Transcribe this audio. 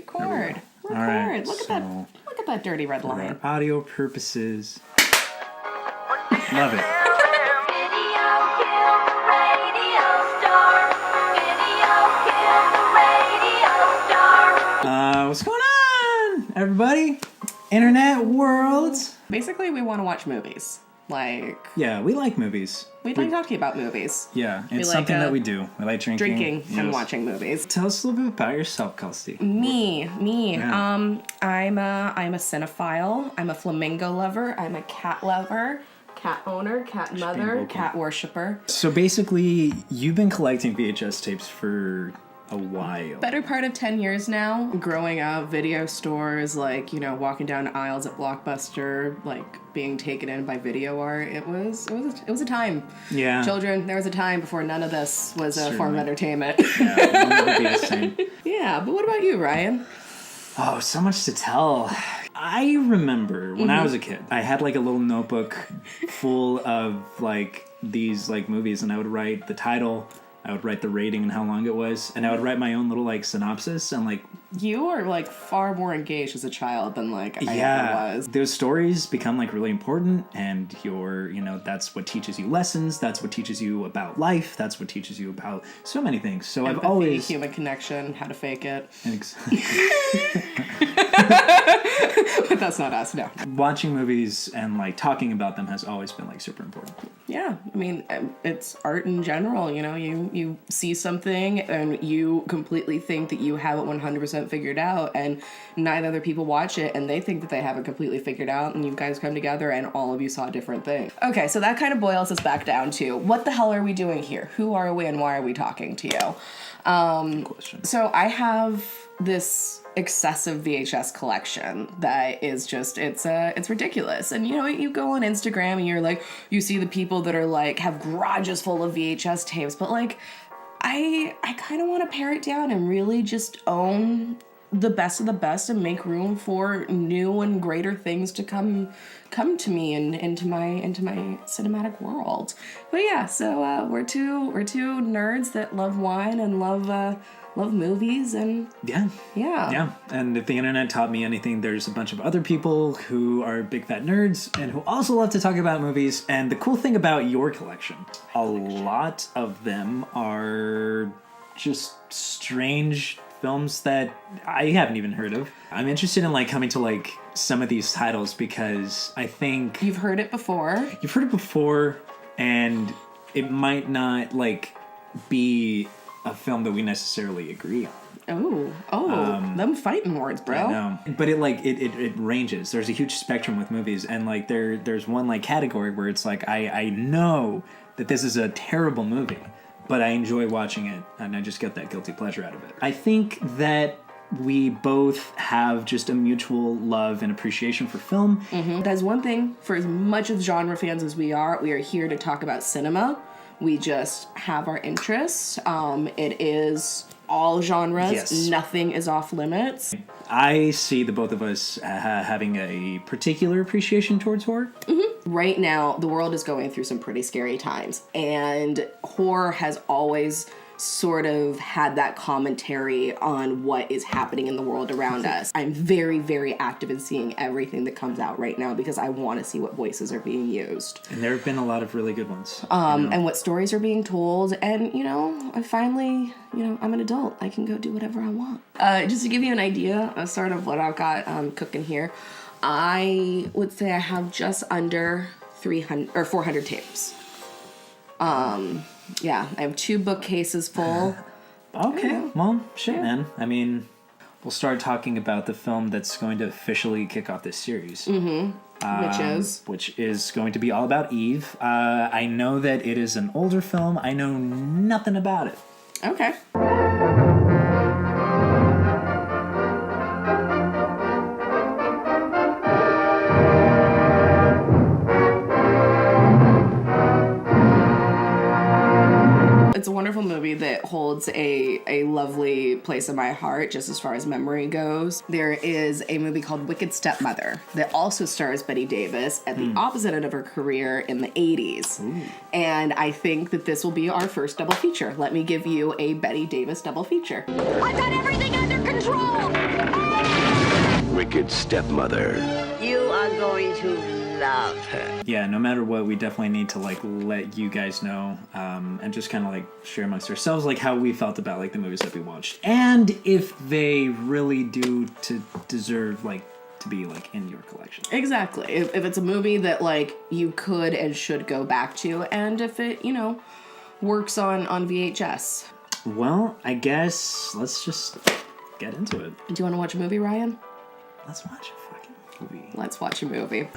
Record. All right, Look at that dirty red line. For audio purposes. Love it. What's going on, everybody? Internet world. Basically, we want to watch movies. Yeah, we like movies. We like talking about movies. Yeah, it's something that we do. We like drinking. And watching movies. Tell us a little bit about yourself, Kelsey. Me. Yeah. I'm a cinephile. I'm a flamingo lover. I'm a cat lover. Cat owner, cat mother, cat worshiper. So basically, you've been collecting VHS tapes for a while. Better part of 10 years now. Growing up, video stores, walking down aisles at Blockbuster, being taken in by video art. It was a time. Yeah. Children, there was a time before none of this was a form of entertainment. Yeah, we'll never be the same. Yeah, but what about you, Ryan? Oh, so much to tell. I remember when I was a kid, I had a little notebook full of these movies, and I would write the title, I would write the rating and how long it was, and I would write my own little synopsis and You were far more engaged as a child than I ever was. Those stories become really important, and that's what teaches you lessons, that's what teaches you about life, that's what teaches you about so many things. So Empathy, I've always human connection, how to fake it. But that's not us, no. Watching movies and talking about them has always been super important. Yeah, I mean, it's art in general. You see something and you completely think that you have it 100% figured out, and 9 other people watch it and they think that they have it completely figured out, and you guys come together and all of you saw different things. Okay, so that kind of boils us back down to what the hell are we doing here? Who are we and why are we talking to you? Good question. So I have this excessive VHS collection that is just it's ridiculous. And you go on Instagram and you see the people that are have garages full of VHS tapes, but I kind of want to pare it down and really just own the best of the best and make room for new and greater things to come to me and into my cinematic world. But yeah, so we're two nerds that love wine and love movies, and yeah. And if the internet taught me anything, there's a bunch of other people who are big fat nerds and who also love to talk about movies. And the cool thing about your collection, a lot of them are just strange films that I haven't even heard of. I'm interested in coming to some of these titles because I think you've heard it before, and it might not be a film that we necessarily agree on. Them fighting words, bro. I know. But it ranges. There's a huge spectrum with movies, and there's one category where it's I know that this is a terrible movie, but I enjoy watching it, and I just get that guilty pleasure out of it. I think that we both have just a mutual love and appreciation for film. Mm-hmm. That's one thing. For as much of genre fans as we are here to talk about cinema. We just have our interests. It is all genres. Yes. Nothing is off limits. I see the both of us having a particular appreciation towards horror. Mm-hmm. Right now, the world is going through some pretty scary times, and horror has always sort of had that commentary on what is happening in the world around us. I'm very, very active in seeing everything that comes out right now because I want to see what voices are being used. And there have been a lot of really good ones. And what stories are being told. And, I finally, I'm an adult. I can go do whatever I want. Just to give you an idea of sort of what I've got cooking here, I would say I have just under 300 or 400 tapes. Yeah, I have 2 bookcases full. Okay, well, shit, man. I mean, we'll start talking about the film that's going to officially kick off this series. Mm-hmm. Which is going to be all about Eve. I know that it is an older film. I know nothing about it. Okay. It's a wonderful movie that holds a lovely place in my heart, just as far as memory goes. There is a movie called Wicked Stepmother that also stars Bette Davis at the opposite end of her career in the 80s. Ooh. And I think that this will be our first double feature. Let me give you a Bette Davis double feature. I've got everything under control! wicked stepmother. You are going to love her. Yeah, no matter what, we definitely need to like let you guys know, and just kind of like share amongst ourselves like how we felt about like the movies that we watched, and if they really do to deserve like to be like in your collection. Exactly. If it's a movie that like you could and should go back to, and if it, you know, works on VHS. Well, I guess let's just get into it. Do you want to watch a movie, Ryan? Let's watch a fucking movie. Let's watch a movie.